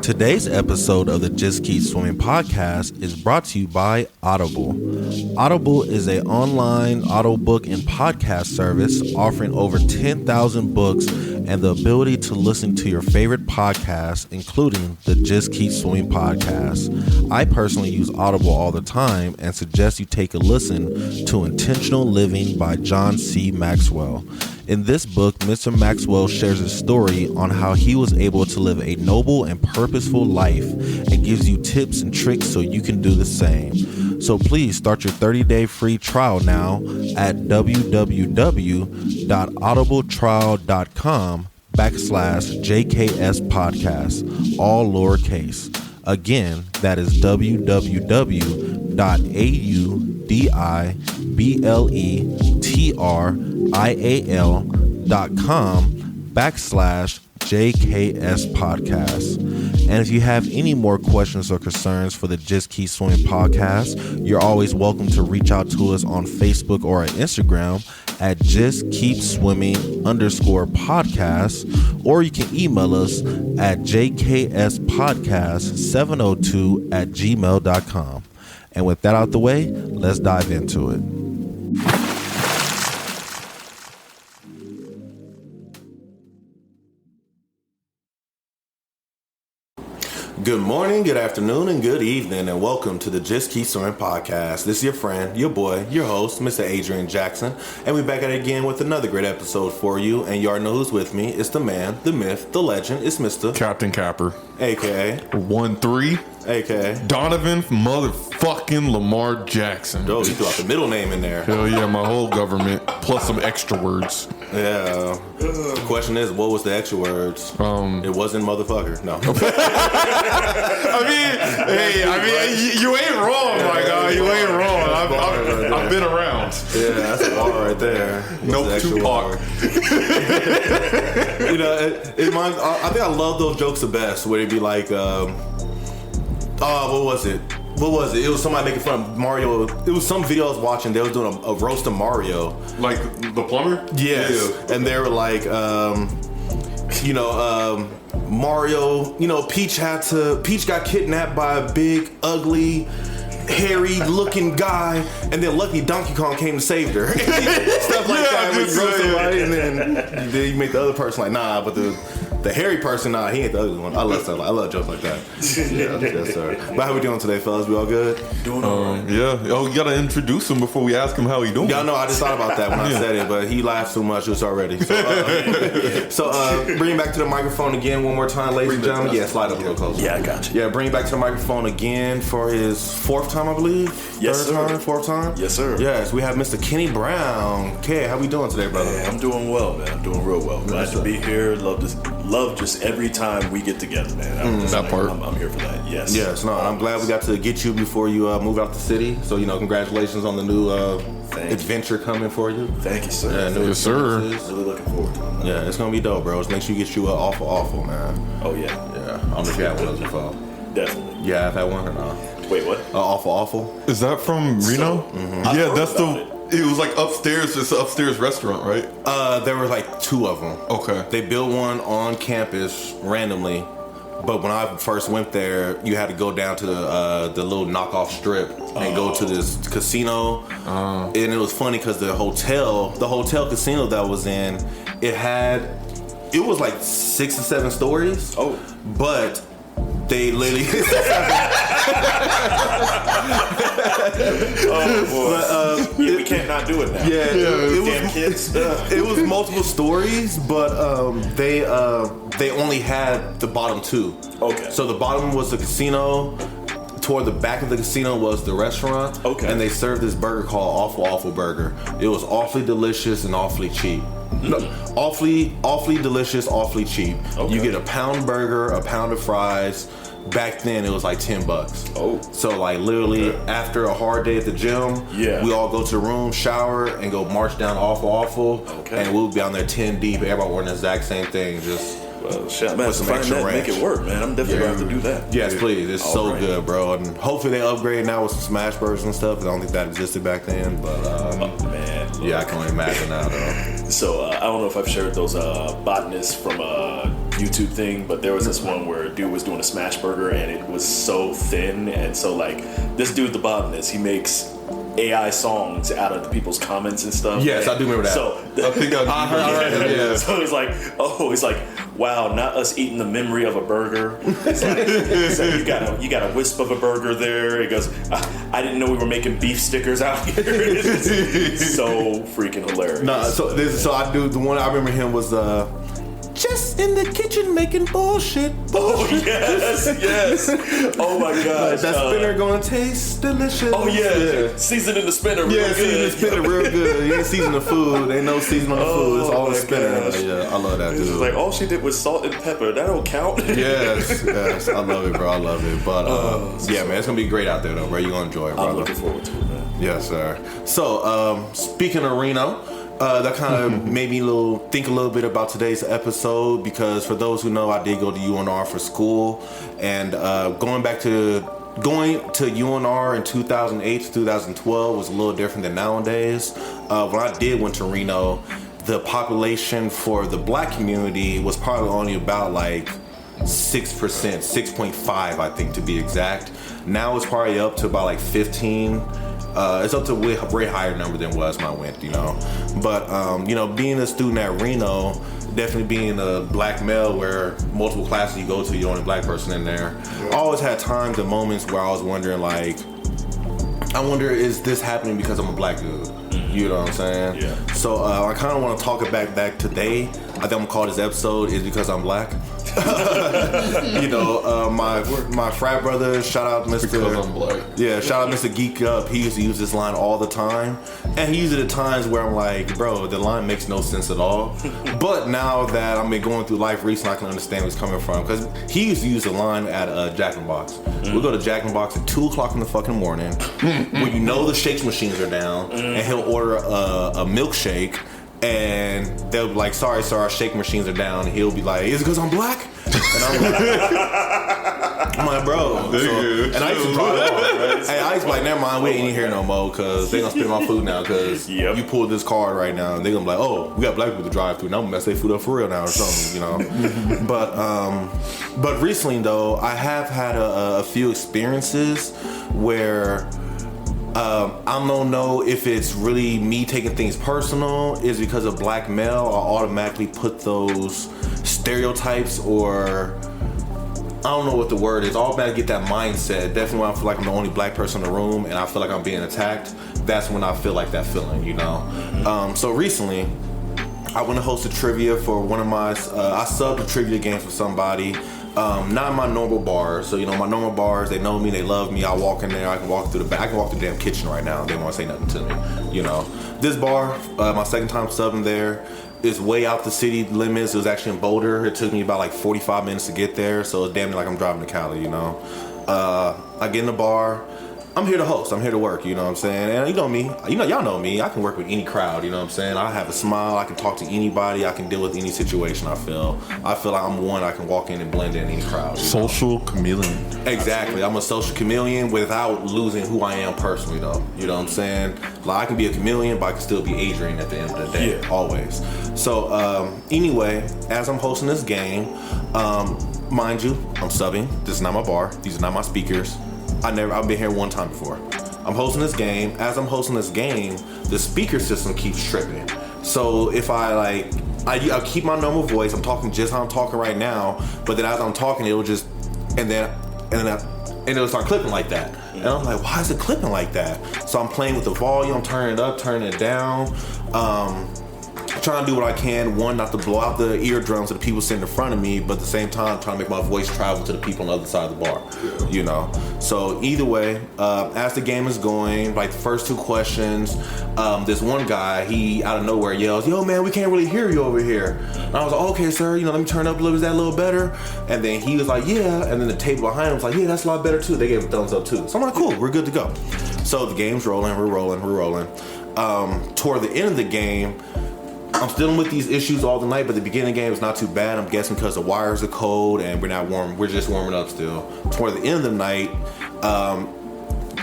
Today's episode of the Just Keep Swimming podcast is brought to you by Audible. Audible is an online audiobook and podcast service offering over 10,000 books and the ability to listen to your favorite podcasts, including the Just Keep Swimming podcast. I personally use Audible all the time and suggest you take a listen to Intentional Living by John C. Maxwell. In this book, Mr. Maxwell shares his story on how he was able to live a noble and purposeful life and gives you tips and tricks so you can do the same. So please start your 30-day free trial now at www.audibletrial.com/JKS podcast, all lowercase. Again, that is www.audibletrial.com/JKS podcast. And if you have any more questions or concerns for the Just Keep Swimming podcast, you're always welcome to reach out to us on Facebook or on Instagram at justkeepswimming_podcast, or you can email us at jkspodcast702@gmail.com. And with that out the way, let's dive into it. Good morning, good afternoon, and good evening, and welcome to the Just Keep Swimming podcast. This is your friend, your boy, your host, Mr. Adrian Jackson, and we're back at it again with another great episode for you. And you already know who's with me. It's the man, the myth, the legend. It's Mr. Captain Capper, a.k.a. 1-3, a.k.a. Donovan motherfucking Lamar Jackson. Oh, you threw out the middle name in there. Hell yeah, my whole government, plus some extra words. Yeah. The question is, what was the extra words? It wasn't motherfucker. No. You ain't wrong, my guy. You ain't wrong. I've been around. Yeah, that's a bar right there. No Tupac. You know, I think I love those jokes the best, where it'd be like, what was it? It was somebody making fun of Mario. It was some video I was watching. They was doing a roast of Mario. Like the plumber? Yes. Yeah. And they were like, Mario, Peach got kidnapped by a big, ugly, hairy looking guy, and then luckily Donkey Kong came and saved her. Stuff like that. When you roast somebody, and then you make the other person like, nah, but the hairy person, nah, he ain't the ugly one. I love stuff. I love jokes like that. Yeah, yes, sir. But how we doing today, fellas? We all good? Doing all right. Yeah. Oh, you gotta introduce him before we ask him how he doing. Y'all know I just thought about that when I said it, but he laughed so much it's already. So, bring it back to the microphone again one more time, ladies and gentlemen. Yeah, slide up a little closer. Yeah, I got you. Yeah, bring it back to the microphone again for his fourth time, I believe. Yes, Fourth time? Yes, sir. Yes, we have Mr. Kenny Brown. Kay, how we doing today, brother? Yeah, I'm doing well, man. I'm doing real well. Glad to be here. Love just every time we get together, man. I'm here for that. Yes. Yes. No, I'm glad we got to get you before you move out the city. So congratulations on the new adventure coming for you. Thank you, sir. Yeah, yes, sir. Really looking forward to it. Yeah, it's gonna be dope, bro. Just make sure you get you an awful, man. Oh yeah. Yeah. I don't know if you had one of those before. Definitely. Yeah, I've had one or not. Wait, what? Awful. Is that from Reno? Yeah, that's it. It was like upstairs. It's an upstairs restaurant, right? There were like two of them. Okay. They built one on campus randomly, but when I first went there, you had to go down to the little knockoff strip and go to this casino. And it was funny because the hotel casino that I was in, it was like 6 or 7 stories. Oh, but they literally. we can't not do it now. Yeah, it was multiple stories, but they only had the bottom 2. Okay. So the bottom was the casino. Toward the back of the casino was the restaurant. Okay. And they served this burger called Awful Burger. It was awfully delicious and awfully cheap. No, awfully delicious, awfully cheap. Okay. You get a pound burger, a pound of fries. Back then it was like $10. Oh. So like literally after a hard day at the gym, we all go to the room, shower, and go march down Awful. Okay. And we'll be down there 10 deep. Everybody ordering the exact same thing. Just Well, shit, man, some find extra that, ranch. make it work, man. I'm definitely going to have to do that. Yes, please. It's so right. good, bro. And hopefully they upgrade now with some smash burgers and stuff. I don't think that existed back then, but Man. yeah, I can only imagine now, though. So I don't know if I've shared those botanists from YouTube thing, but there was this one where a dude was doing a smash burger and it was so thin, and so like this dude, the botanist, he makes AI songs out of the people's comments and stuff. Yes, I do remember that. So I think I heard yeah. So it's like, wow, not us eating the memory of a burger. It's like, you got a wisp of a burger there. It goes, I didn't know we were making beef stickers out here. It's so freaking hilarious. Nah, so I do the one I remember him was just in the kitchen making bullshit. Oh yes. Oh my gosh. That spinner gonna taste delicious. Oh yeah. Season in the spinner real good. Season the spinner real good. You ain't season the food. Ain't no season on the food. It's all the spinner. Yeah, I love that dude. It's like all she did was salt and pepper. That don't count. Yes. I love it, bro. I love it. But yeah, man, it's gonna be great out there though, bro. You're gonna enjoy it, brother. I'm looking forward to it, man. Yes, sir. So speaking of Reno, that kind of made me think a little bit about today's episode, because for those who know, I did go to UNR for school, and going to UNR in 2008 to 2012 was a little different than nowadays. When I went to Reno, the population for the black community was probably only about like 6%, 6.5, I think to be exact. Now it's probably up to about like 15. It's up to a way higher number than it was when I went, you know. But, being a student at Reno, definitely being a black male where multiple classes you go to, you're the only black person in there. I always had times and moments where I was wondering, like, is this happening because I'm a black dude? You know what I'm saying? Yeah. So I kind of want to talk it back today. I think I'm going to call this episode Is Because I'm Black. My frat brother, shout out Mr. Because I'm black. Yeah, shout out Mr. Geek Up. He used to use this line all the time, and he used it at times where I'm like, bro, the line makes no sense at all. But now that I've been going through life recently, I can understand where he's coming from, because he used to use the line at Jack in the Box. We'll go to Jack in the Box at 2:00 in the fucking morning when you know the shakes machines are down, and he'll order a milkshake. And they'll be like, sorry, sir, our shake machines are down. And he'll be like, is it because I'm black? And I'm like, bro. And I used to drive off, right? Hey, I used to be like, never mind, we ain't here no more, because they're going to spit my food now, because you pulled this card right now. And they're going to be like, oh, we got black people to drive through. Now I'm going to mess their food up for real now or something, you know? But recently, though, I have had a few experiences where I don't know if it's really me taking things personal. Is because of black male, I automatically put those stereotypes, or I don't know what the word is. I automatically get that mindset. Definitely when I feel like I'm the only black person in the room and I feel like I'm being attacked, that's when I feel like that feeling, you know? So recently, I went to host a trivia for one of my, I subbed a trivia game for somebody. Not my normal bars. So, my normal bars, they know me, they love me. I walk in there, I can walk through the back, I can walk through the damn kitchen right now. They won't say nothing to me, you know. This bar, my second time subbing there, is way out the city limits. It was actually in Boulder. It took me about like 45 minutes to get there. So it's damn near like I'm driving to Cali, you know. I get in the bar. I'm here to host. I'm here to work, you know what I'm saying? And you know me. Y'all know me. I can work with any crowd, you know what I'm saying? I have a smile. I can talk to anybody. I can deal with any situation, I feel like I'm one. I can walk in and blend in any crowd. Social chameleon. Exactly. I'm a social chameleon without losing who I am personally, though. You know what I'm saying? Like, I can be a chameleon, but I can still be Adrian at the end of the day. Yeah. Always. So, anyway, as I'm hosting this game, mind you, I'm subbing. This is not my bar. These are not my speakers. I've been here one time before. I'm hosting this game. As I'm hosting this game, the speaker system keeps tripping. So if I keep my normal voice, I'm talking just how I'm talking right now, but then as I'm talking, it'll just, and it'll start clipping like that. And I'm like, why is it clipping like that? So I'm playing with the volume, turning it up, turning it down, trying to do what I can, one, not to blow out the eardrums of the people sitting in front of me, but at the same time trying to make my voice travel to the people on the other side of the bar, you know. So either way, as the game is going, like the first two questions, this one guy, he out of nowhere yells, yo man, we can't really hear you over here. And I was like, okay sir, let me turn up a little, is that a little better? And then he was like, yeah, and then the table behind him was like, yeah, that's a lot better too. They gave a thumbs up too. So I'm like, cool, we're good to go. So the game's rolling, we're rolling. Toward the end of the game, I'm dealing with these issues all the night, but the beginning of the game is not too bad. I'm guessing because the wires are cold and we're not warm. We're just warming up still. Toward the end of the night,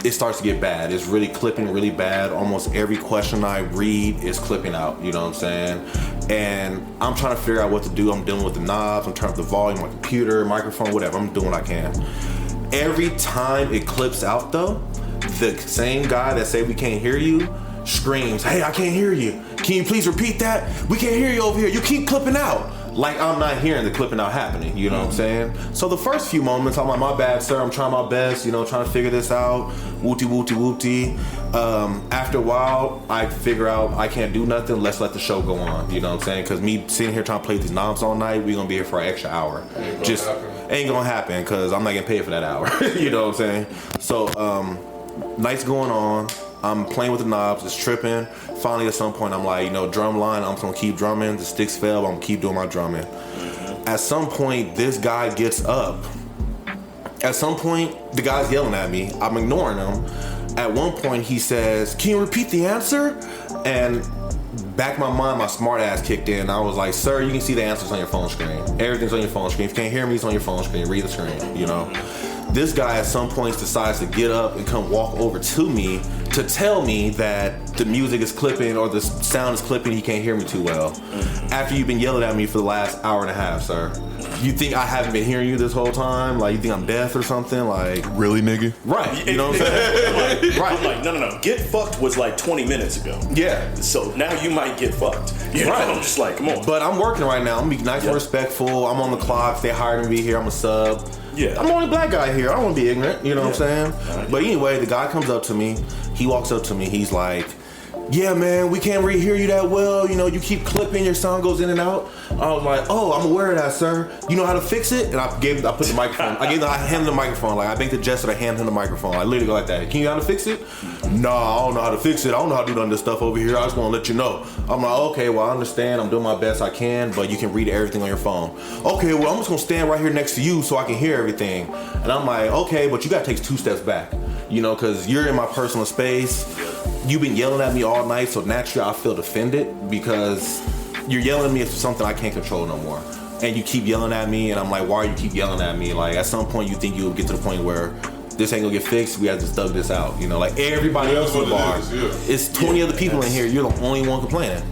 it starts to get bad. It's really clipping really bad. Almost every question I read is clipping out. You know what I'm saying? and I'm trying to figure out what to do. I'm dealing with the knobs, I'm turning up the volume, my computer, microphone, whatever. I'm doing what I can. Every time it clips out though, the same guy that say we can't hear you screams, "Hey, I can't hear you. Can you please repeat that? We can't hear you over here. You keep clipping out." Like I'm not hearing the clipping out happening, you know what I'm saying? So the first few moments, I'm like, "My bad, sir. I'm trying my best, trying to figure this out." Wooty, wooty, wooty. After a while, I figure out I can't do nothing. Let's let the show go on, you know what I'm saying? Because me sitting here trying to play these knobs all night, we're going to be here for an extra hour. Ain't going to happen because I'm not getting paid for that hour, you know what I'm saying? So, night's going on. I'm playing with the knobs, it's tripping. Finally, at some point, I'm like, drum line, I'm just gonna keep drumming. The sticks fail, but I'm gonna keep doing my drumming. At some point, this guy gets up. At some point, the guy's yelling at me. I'm ignoring him. At one point, he says, "Can you repeat the answer?" And back in my mind, my smart ass kicked in. I was like, "Sir, you can see the answers on your phone screen. Everything's on your phone screen. If you can't hear me, it's on your phone screen. Read the screen, This guy at some points decides to get up and come walk over to me to tell me that the music is clipping or the sound is clipping, he can't hear me too well. After you've been yelling at me for the last hour and a half, sir. You think I haven't been hearing you this whole time? Like, you think I'm deaf or something? Like, really, nigga? Right. You know what I'm saying? Right. I'm like, no. Get fucked was like 20 minutes ago. Yeah. So now you might get fucked. Right. I'm just like, come on. But I'm working right now. I'm being nice and respectful. I'm on the clock. They hired me to be here. I'm a sub. Yeah. I'm the only black guy here. I don't want to be ignorant. You know what I'm saying? But anyway, the guy comes up to me. He walks up to me. He's like, "Yeah, man, we can't really hear you that well. You keep clipping. Your sound goes in and out." I was like, "Oh, I'm aware of that, sir. You know how to fix it?" And I put the microphone. I hand him the microphone. Like, I make the gesture to hand him the microphone. I literally go like that. "Can you know how to fix it?" "No, I don't know how to fix it. I don't know how to do none of this stuff over here. I just want to let you know." I'm like, "Okay, well, I understand. I'm doing my best I can, but you can read everything on your phone." "Okay, well, I'm just going to stand right here next to you so I can hear everything." And I'm like, "Okay, but you got to take 2 steps back, because you're in my personal space. You've been yelling at me all night, so naturally I feel offended because you're yelling at me for something I can't control no more. And you keep yelling at me, and I'm like, why do you keep yelling at me? Like, at some point you think you'll get to the point where this ain't gonna get fixed, we have to thug this out. Like everybody else in the bar. It's 20 other people in here, you're the only one complaining.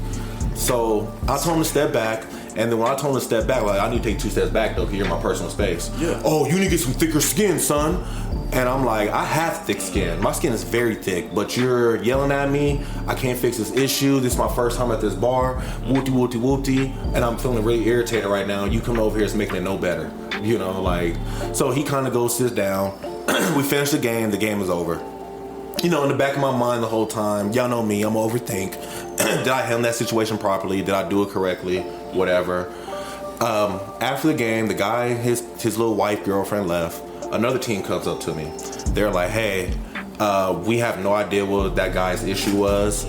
So I told him to step back. And then when I told him to step back, like, I need to take 2 steps back though, because you're in my personal space. Yeah. "Oh, you need to get some thicker skin, son." And I'm like, I have thick skin. My skin is very thick, but you're yelling at me. I can't fix this issue. This is my first time at this bar. Whoopty, whoopty, whoopty. And I'm feeling really irritated right now. You coming over here is making it no better. So he kind of goes, sits down. We finish the game. The game is over. In the back of my mind the whole time, y'all know me, I'm overthink. Did I handle that situation properly? Did I do it correctly? Whatever. After the game, the guy, his little wife, girlfriend left. Another team comes up to me. They're like, "Hey, we have no idea what that guy's issue was.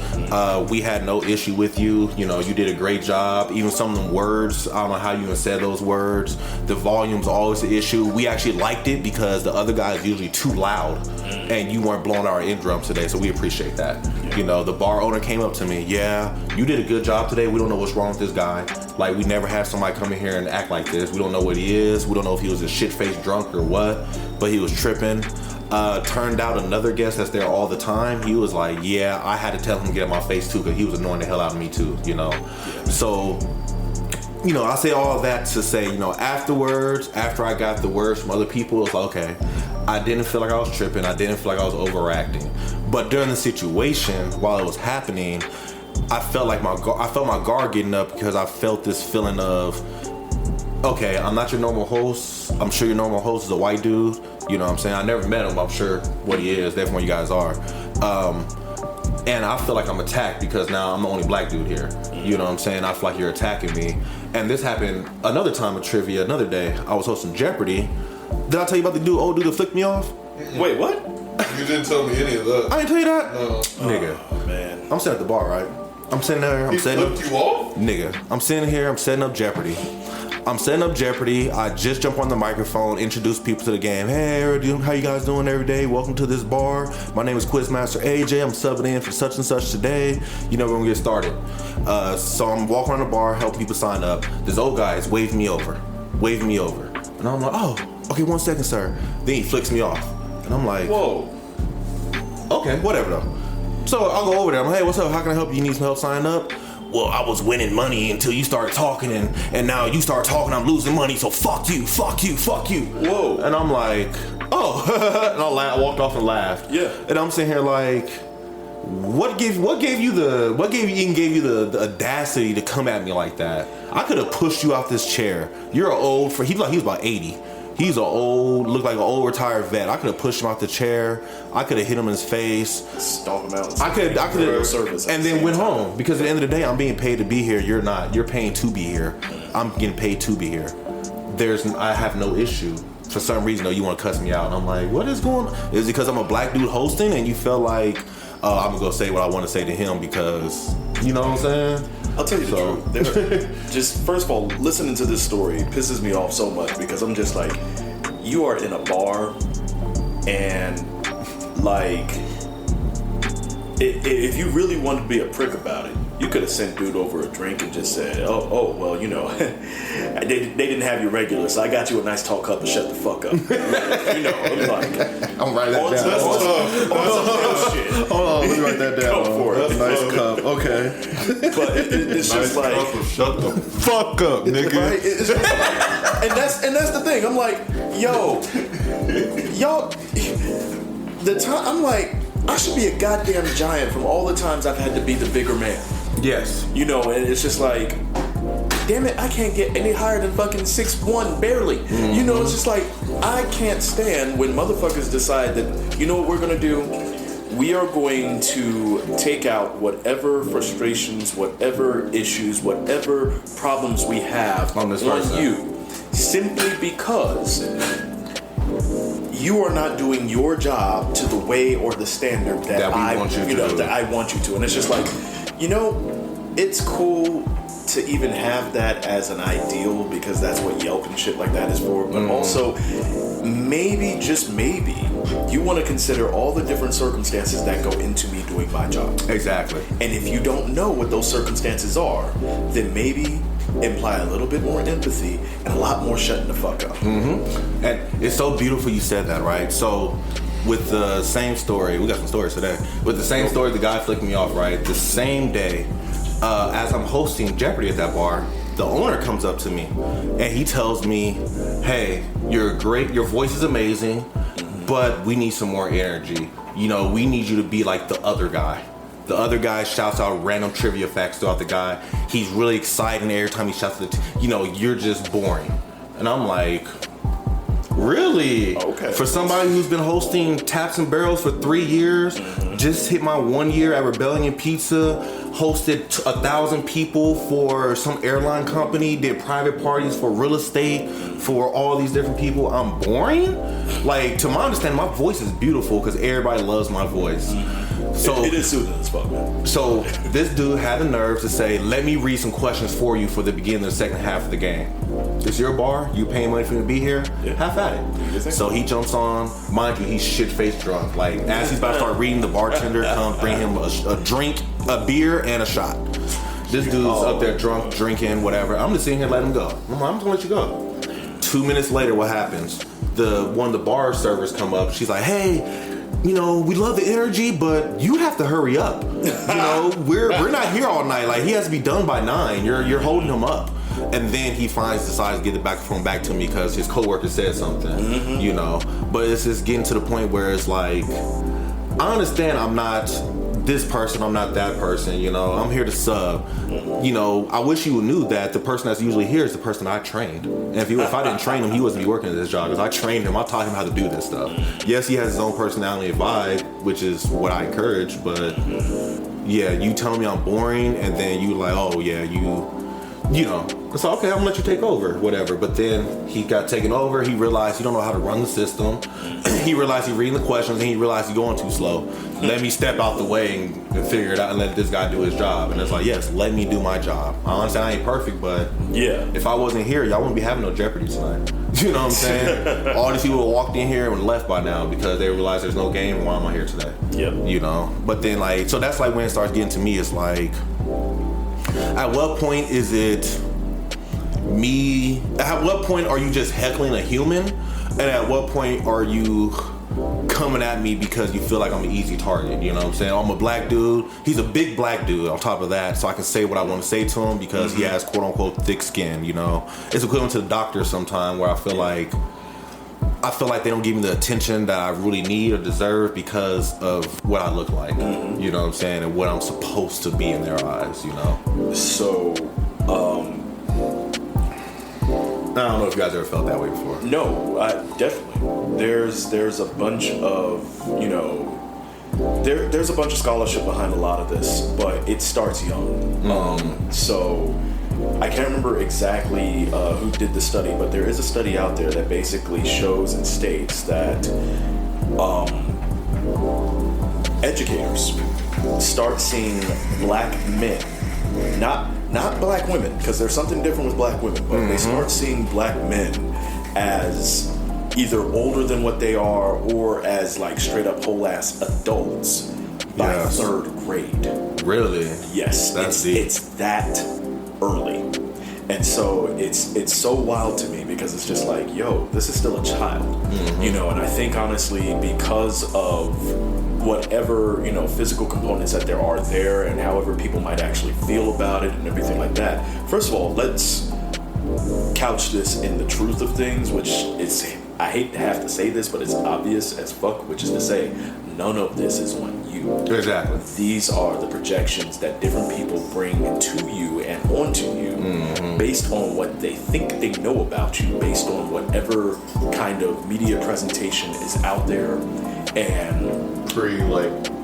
We had no issue with you. You did a great job. Even some of them words, I don't know how you even said those words. The volume's always the issue. We actually liked it because the other guy is usually too loud, and you weren't blowing our ear drums today, so we appreciate that." The bar owner came up to me. "Yeah, you did a good job today. We don't know what's wrong with this guy. Like, we never had somebody come in here and act like this. We don't know what he is. We don't know if he was a shit-faced drunk or what, but he was tripping." Turned out another guest that's there all the time, he was like, "Yeah, I had to tell him to get in my face too, because he was annoying the hell out of me too." So, I say all of that to say, afterwards, after I got the words from other people, it was like, okay, I didn't feel like I was tripping. I didn't feel like I was overacting. But during the situation, while it was happening, I felt my guard getting up because I felt this feeling of, okay, I'm not your normal host. I'm sure your normal host is a white dude. You know what I'm saying? I never met him, but I'm sure what he is. That's what you guys are. And I feel like I'm attacked because now I'm the only black dude here. You know what I'm saying? I feel like you're attacking me. And this happened another time of trivia, another day. I was hosting Jeopardy. Did I tell you about the old dude that flicked me off? Wait, what? You didn't tell me any of that. I didn't tell you that? No. Nigga. Oh, man. I'm sitting at the bar, right? I'm sitting there. He flipped you off? Nigga. I'm sitting here. I'm setting up Jeopardy. I just jump on the microphone, introduce people to the game. "Hey, how you guys doing every day? Welcome to this bar. My name is Quizmaster AJ. I'm subbing in for such and such today. We're gonna get started." So I'm walking around the bar, helping people sign up. This old guy is waving me over. And I'm like, "Oh, okay, 1 second, sir." Then he flicks me off. And I'm like, whoa. Okay, whatever though. So I'll go over there. I'm like, "Hey, what's up? How can I help you? You need some help signing up?" well, I was winning money until you started talking, and now you start talking, I'm losing money, so fuck you. Whoa. And I'm like, oh. And I walked off and laughed. Yeah. And I'm sitting here like, what gave you the audacity to come at me like that? I could have pushed you out this chair. You're an old, he was about 80. He's looked like an old retired vet. I could have pushed him out the chair. I could have hit him in his face. Stomp him out. I could have, and then went home. Because at the end of the day, I'm being paid to be here. You're not. You're paying to be here. I'm getting paid to be here. I have no issue. For some reason, though, you want to cuss me out. And I'm like, what is going on? Is it because I'm a black dude hosting and you feel like, I'm going to go say what I want to say to him because, you know what I'm saying? I'll tell you the truth. Just first of all, listening to this story pisses me off so much because I'm just like, you are in a bar and like, if you really wanted to be a prick about it, you could have sent dude over a drink and just said, oh well, you know, they didn't have your regular, so I got you a nice tall cup and shut the fuck up. You know, I'm like, I'm writing that down. On some real shit. Hold on, let me write that down. Go for it. That's a nice cup. Okay. But it's just like, shut the fuck up, nigga. right? It's just like, and that's the thing. I'm like, y'all, the time I'm like, I should be a goddamn giant from all the times I've had to be the bigger man. Yes. You know, and it's just like, damn it, I can't get any higher than fucking 6'1", barely. Mm-hmm. You know, it's just like, I can't stand when motherfuckers decide that, you know what we're gonna do? We are going to take out whatever frustrations, whatever issues, whatever problems we have on you, simply because you are not doing your job to the way or the standard that I want you to. And it's just like, you know, it's cool to even have that as an ideal because that's what Yelp and shit like that is for. But also, maybe, just maybe, you want to consider all the different circumstances that go into me doing my job. Exactly. And if you don't know what those circumstances are, then maybe imply a little bit more empathy and a lot more shutting the fuck up. Mm-hmm. And it's so beautiful you said that, right? So with the same story, we got some stories today. With the same story, the guy flicked me off, right? The same day, as I'm hosting Jeopardy at that bar, the owner comes up to me and he tells me, hey, you're great, your voice is amazing, but we need some more energy. You know, we need you to be like the other guy. The other guy shouts out random trivia facts throughout the guy. He's really exciting every time he shouts you're just boring. And I'm like, really? Okay. For somebody who's been hosting Taps and Barrels for 3 years, just hit my 1 year at Rebellion Pizza, hosted 1,000 people for some airline company, did private parties for real estate for all these different people. I'm boring? Like, to my understanding, my voice is beautiful because everybody loves my voice. So it is soothing as fuck, man. So this dude had the nerve to say, let me read some questions for you for the beginning of the second half of the game. It's your bar, you paying money for me to be here, have at it. So he jumps on, mind you, he's shit-faced drunk. Like, as he's about to start reading, the bartender comes bring him a drink, a beer, and a shot. This dude's up there drunk, drinking, whatever. I'm just sitting here letting him go. I'm just gonna let you go. 2 minutes later, what happens? One of the bar servers come up, she's like, hey, you know, we love the energy, but you have to hurry up. You know, we're not here all night. Like, he has to be done by 9. You're holding him up. And then he decides to get the phone back to me because his coworker said something, you know. But it's just getting to the point where it's like, I understand I'm not this person, I'm not that person, you know. I'm here to sub. You know, I wish you knew that the person that's usually here is the person I trained. And if I didn't train him, he wouldn't be working at this job because I trained him. I taught him how to do this stuff. Yes, he has his own personality and vibe, which is what I encourage, but yeah, you telling me I'm boring and then you like, oh yeah, you know, it's like, okay, I'm gonna let you take over, whatever. But then he got taken over. He realized he don't know how to run the system. He realized he's reading the questions and he realized he's going too slow. Let me step out the way and figure it out and let this guy do his job. And it's like, yes, let me do my job. I understand I ain't perfect, but yeah, if I wasn't here, y'all wouldn't be having no Jeopardy tonight. You know what I'm saying? All these people would walked in here and left by now because they realized there's no game. Why am I here today? Yep. You know, but then like, so that's like when it starts getting to me. It's like, at what point is it me? At what point are you just heckling a human? And at what point are you coming at me because you feel like I'm an easy target. You know what I'm saying? I'm a black dude. He's a big black dude on top of that, so I can say what I want to say to him because he has quote unquote thick skin. You know, it's equivalent to the doctor sometime where I feel like they don't give me the attention that I really need or deserve because of what I look like. You know what I'm saying? And what I'm supposed to be in their eyes, you know? So, I don't know if you guys ever felt that way before. no, definitely. There's a bunch of, you know, there's a bunch of scholarship behind a lot of this, but it starts young. So I can't remember exactly who did the study, but there is a study out there that basically shows and states that educators start seeing black men, not black women, because there's something different with black women, but they start seeing black men as either older than what they are or as like straight up whole ass adults by third grade. Really? Yes, That's deep. it's that early. And so it's so wild to me because it's just like, yo, this is still a child. You know, and I think honestly because of whatever, you know, physical components that there are there and however people might actually feel about it and everything like that. First of all, let's couch this in the truth of things, which is, I hate to have to say this, but it's obvious as fuck, which is to say, none of this is on you. Exactly. These are the projections that different people bring to you and onto you based on what they think they know about you, based on whatever kind of media presentation is out there. And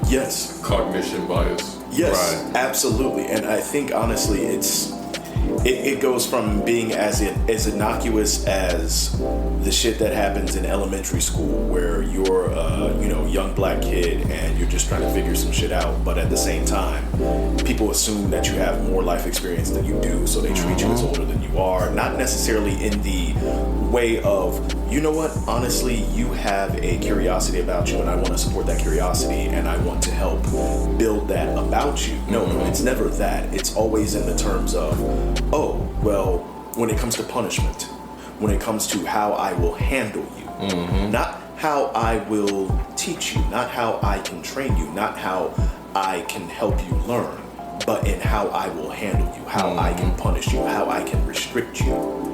yes, cognition bias. yes, absolutely. And I think honestly it goes from being as innocuous as the shit that happens in elementary school where you're a young black kid and you're just trying to figure some shit out, but at the same time people assume that you have more life experience than you do, so they treat you as older than you are, not necessarily in the way of, you know what, honestly, you have a curiosity about you and I want to support that curiosity and I want to help build that about you. No, it's never that. It's always in the terms of, oh, well, when it comes to punishment, when it comes to how I will handle you, not how I will teach you, not how I can train you, not how I can help you learn, but in how I will handle you, how I can punish you, how I can restrict you.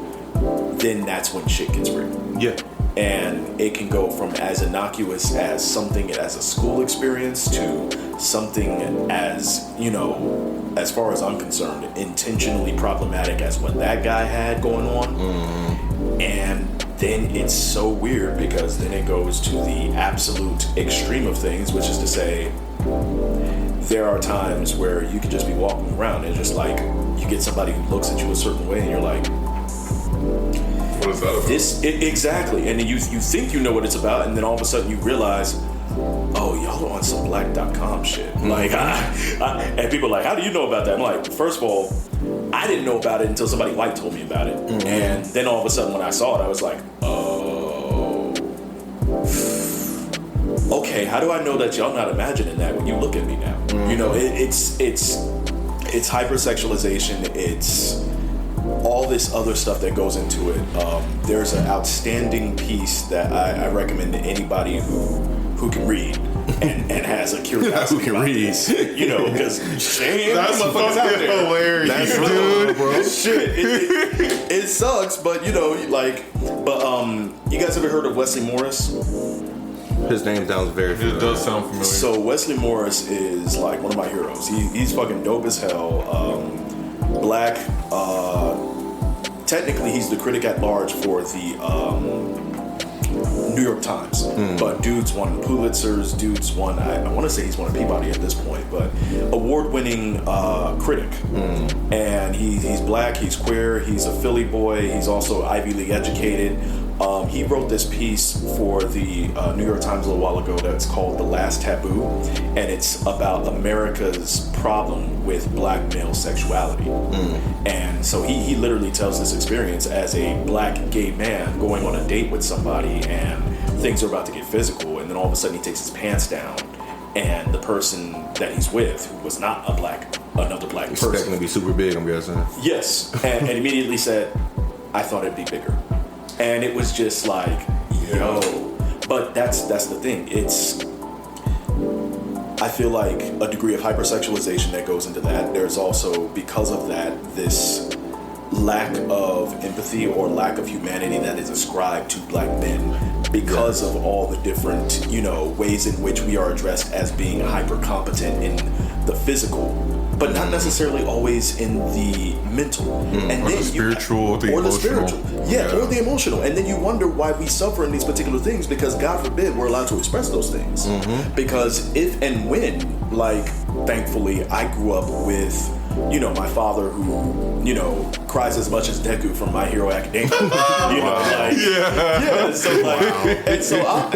Then that's when shit gets real. Yeah. And it can go from as innocuous as something as a school experience to something as, you know, as far as I'm concerned, intentionally problematic as what that guy had going on. And then it's so weird because then it goes to the absolute extreme of things, which is to say, there are times where you can just be walking around and just like, you get somebody who looks at you a certain way and you're like, What is that about? Exactly. And then you think you know what it's about, and then all of a sudden you realize, oh, y'all are on some black.com shit. Like, and people are like, how do you know about that? I'm like, first of all, I didn't know about it until somebody white told me about it. And then all of a sudden when I saw it, I was like, oh, okay, how do I know that y'all not imagining that when you look at me now? You know, it's hypersexualization, it's all this other stuff that goes into it. There's an outstanding piece that I recommend to anybody who can read and has a curiosity. Who can about read. this. You know, because That's fucking hilarious. That's dude, bro. shit, it sucks, but you know, like, you guys ever heard of Wesley Morris? His name sounds very familiar. It does sound familiar. So Wesley Morris is like one of my heroes. He's fucking dope as hell. Black. Technically, he's the critic at large for the New York Times. But dude's won Pulitzers. Dude's won. I want to say he's won a Peabody at this point, but award-winning critic. And he's black. He's queer. He's a Philly boy. He's also Ivy League educated. He wrote this piece for the New York Times a little while ago that's called The Last Taboo, and it's about America's problem with black male sexuality. And so he literally tells this experience as a black gay man going on a date with somebody and things are about to get physical, and then all of a sudden he takes his pants down and the person that he's with, who was not another black person. Expecting to be super big, I'm guessing. Yes, and immediately said, I thought it'd be bigger. And it was just like, yo, But that's the thing. I feel like a degree of hypersexualization that goes into that. There's also, because of that, this lack of empathy or lack of humanity that is ascribed to black men because of all the different, ways in which we are addressed as being hyper competent in the physical, but not necessarily always in the mental, and or then the spiritual, or the emotional, or the emotional, and then you wonder why we suffer in these particular things, because God forbid we're allowed to express those things. Because if and when, like, thankfully, I grew up with, my father who, cries as much as Deku from My Hero Academia. So like,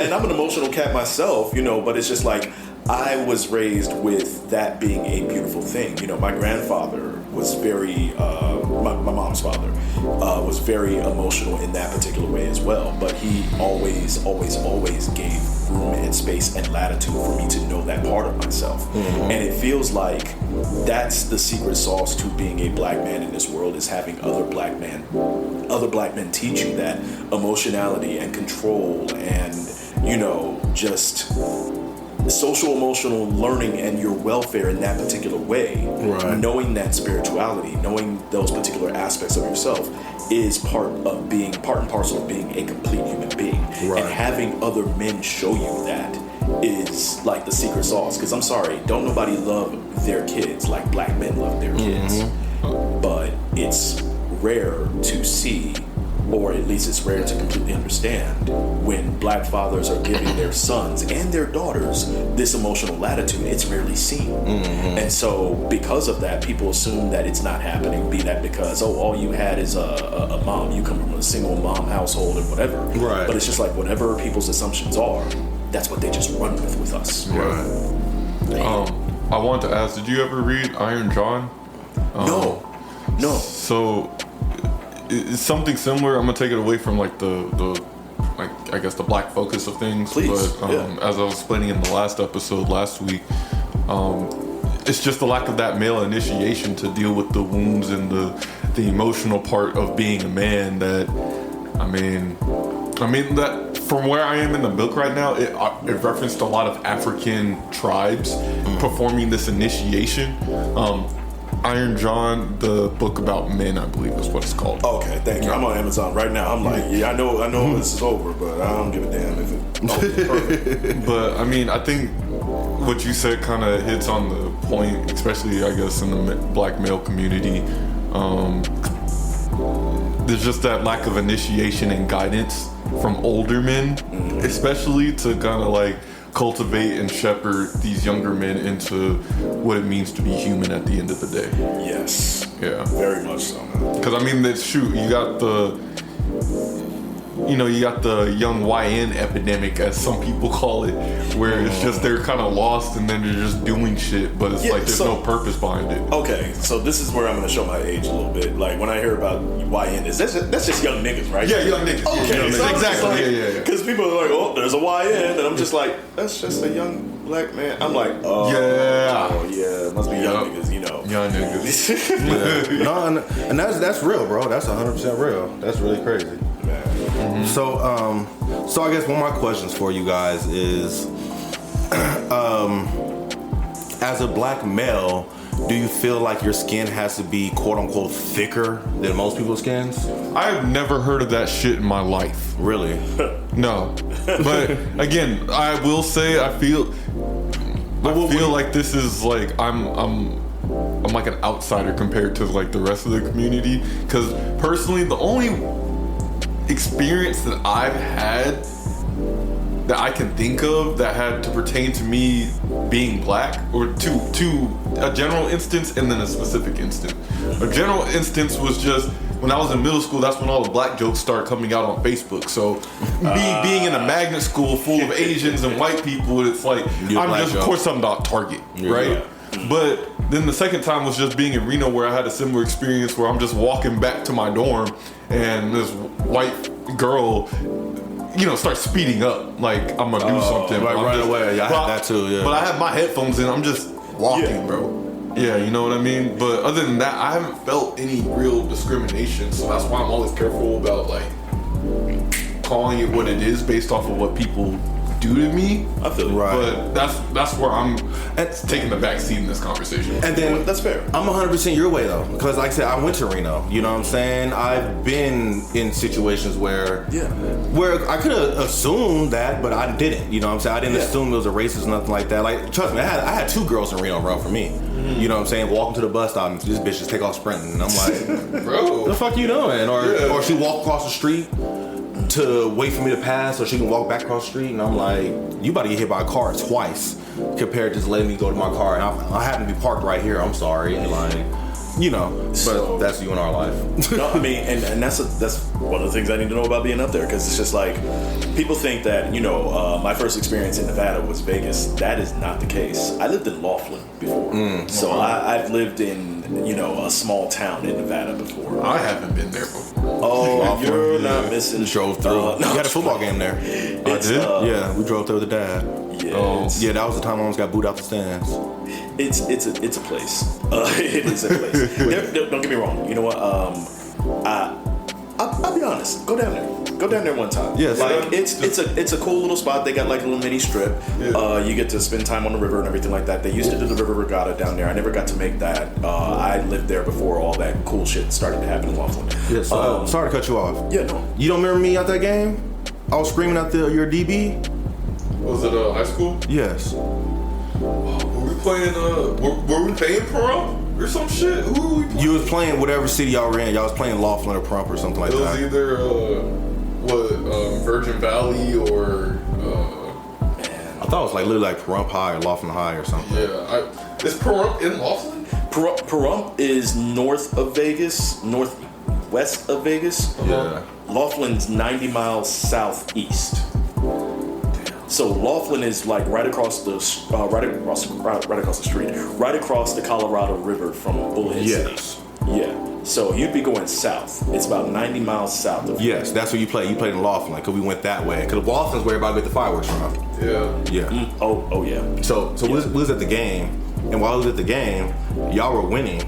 and I'm an emotional cat myself, but it's just like, I was raised with that being a beautiful thing. My grandfather was very, my mom's father, was very emotional in that particular way as well. But he always gave room and space and latitude for me to know that part of myself. And it feels like that's the secret sauce to being a black man in this world, is having other black men teach you that emotionality and control and, just social emotional learning and your welfare in that particular way, knowing that spirituality, knowing those particular aspects of yourself is part and parcel of being a complete human being. And having other men show you that is like the secret sauce. Because I'm sorry, don't nobody love their kids like black men love their kids. But it's rare to see, or at least it's rare to completely understand, when black fathers are giving their sons and their daughters this emotional latitude. It's rarely seen. And so because of that, people assume that it's not happening, be that because, all you had is a mom, you come from a single mom household or whatever. But it's just like, whatever people's assumptions are, that's what they just run with us. I want to ask, did you ever read Iron John? No. So it's something similar. I'm gonna take it away from like the I guess the black focus of things. Please. But as I was explaining in the last episode last week, it's just the lack of that male initiation to deal with the wounds and the emotional part of being a man. That I mean that from where I am in the book right now, it referenced a lot of African tribes performing this initiation. Iron John, the book about men, I believe is what it's called. Okay, thank you. I'm on Amazon right now. I'm like, I know this is over, but I don't give a damn if it. Perfect. But I mean, I think what you said kind of hits on the point, especially I guess in the black male community. There's just that lack of initiation and guidance from older men, especially to kind of like cultivate and shepherd these younger men into what it means to be human at the end of the day. Yes. Yeah. Very much so. Because I mean, you got the young YN epidemic, as some people call it, where it's just they're kind of lost and then they're just doing shit, but it's like there's no purpose behind it. Okay, so this is where I'm going to show my age a little bit. Like when I hear about YN, that's just young niggas, right? Yeah, young niggas. Okay, young niggas. Exactly. Yeah. Because people are like, oh, there's a YN, and I'm just like, that's just a young black man. I'm like, oh yeah, it must be young niggas, Young niggas. No, and that's real, bro. That's 100% real. That's really crazy. So I guess one of my questions for you guys is, as a black male, do you feel like your skin has to be quote unquote thicker than most people's skins? I've never heard of that shit in my life. Really? No. But again, I will say I feel like this is like I'm like an outsider compared to like the rest of the community, because personally the only experience that I've had that I can think of that had to pertain to me being black, or to a general instance and then a specific instance. A general instance was just when I was in middle school. That's when all the black jokes started coming out on Facebook. So me being in a magnet school full of Asians and white people, it's like of course I'm not target, right? But then the second time was just being in Reno, where I had a similar experience where I'm just walking back to my dorm and this white girl, starts speeding up like I'm gonna do something. Right away. Yeah, I had that too. Yeah. But I have my headphones in. I'm just walking, bro. Yeah, you know what I mean? But other than that, I haven't felt any real discrimination. So that's why I'm always careful about like calling it what it is based off of what people do to me. I feel you. Right. But that's where I'm taking the back seat in this conversation. And then That's fair. I'm 100% your way though, because like I said, I went to Reno. You know what I'm saying? I've been in situations where I could have assumed that, but I didn't. You know what I'm saying? I didn't assume it was a racist or nothing like that. Like, trust me, I had 2 girls in Reno run for me. You know what I'm saying? Walking to the bus stop and this bitch just take off sprinting, and I'm like, Bro, what the fuck you doing? Or she walked across the street to wait for me to pass so she can walk back across the street, and I'm like, you about to get hit by a car twice compared to just letting me go to my car, and I happen to be parked right here. I'm sorry, and like, you know, but that's you in our life. No, I mean, and that's one of the things I need to know about being up there, because it's just like, people think that, you know, my first experience in Nevada was Vegas. That is not the case. I lived in Laughlin before, so I've lived in, you know, a small town in Nevada before. I haven't been there before. Oh, you're not missing. Drove through. We had a football game there. I did? Yeah, we drove through with the dad. Yeah, Yeah, that was the time I almost got booed out the stands. it's a place. It is a place. Don't get me wrong. You know what? I'll be honest. Go down there. Go down there one time. Yes. Like it's a cool little spot. They got like a little mini strip. Yeah. You get to spend time on the river and everything like that. They used to do the river regatta down there. I never got to make that. I lived there before all that cool shit started to happen in Laughlin. Yeah, so, sorry to cut you off. Yeah, no. You don't remember me at that game? I was screaming at your DB? Was it high school? Yes. Were we playing, were we playing Pahrump or some shit? Who were we playing? You was playing whatever city y'all were in. Y'all was playing Laughlin or Pahrump or something like It was that. either, Virgin Valley or, I thought it was like literally like Pahrump High or Laughlin High or something. yeah. Is Pahrump in Laughlin? Pahrump is north of Vegas, northwest of Vegas. Yeah. Laughlin's 90 miles southeast. So Laughlin is like right across the street, right across the Colorado River from Bullhead Yes. City. Yeah. So you'd be going south. It's about 90 miles south of. Yes, that's where you play. You played in Laughlin because we went that way. Because Laughlin's where everybody get the fireworks from. Yeah. Yeah. Oh yeah. So we was at the game, and while I was at the game, y'all were winning.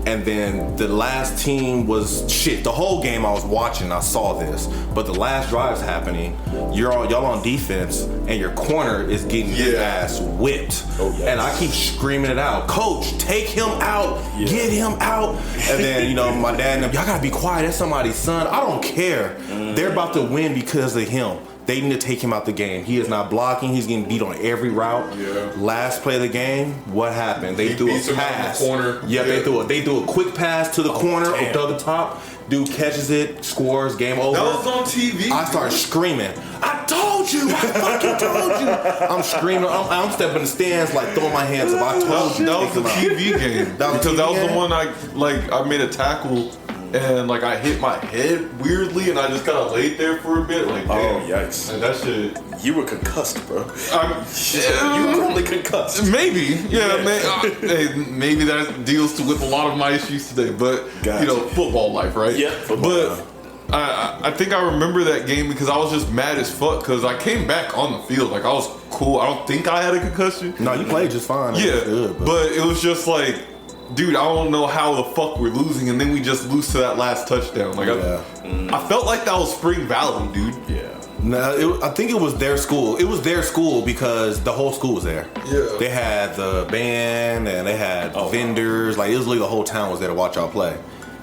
And then the last team was shit. The whole game I was watching, I saw this, but the last drive's happening. Y'all on defense, and your corner is getting his ass whipped. Oh, yes. And I keep screaming it out, Coach, take him out, get him out. And then my dad and them, y'all gotta be quiet. That's somebody's son. I don't care. They're about to win because of him. They need to take him out the game. He is not blocking. He's getting beat on every route. Yeah. Last play of the game, what happened? They threw a beats him out pass. in the corner. Yeah, Yeah. they threw a quick pass to the corner damn. or to the top. Dude catches it, scores, game over. That was on TV. I started screaming. I told you. I fucking told you. I'm screaming. I'm stepping in the stands like throwing my hands up. I told you. That was the Take him out. TV game. That was Because TV that was game? the one I made a tackle and like I hit my head weirdly and I just kind of laid there for a bit like damn. Oh yikes! And that shit. You were concussed, bro. You You were probably concussed. maybe, hey, maybe that deals with a lot of my issues today. But Gotcha. football life, right? Yeah, football. But I think I remember that game because I was just mad as fuck because I came back on the field like I was cool. I don't think I had a concussion. No, you played just fine. It Yeah, was good, but it was just like, dude, I don't know how the fuck we're losing, and then we just lose to that last touchdown. Like, I felt like that was Spring Valley, dude. Yeah. No, I think it was their school. It was their school because the whole school was there. Yeah. They had the band and they had vendors. Like, it was literally the whole town was there to watch y'all play.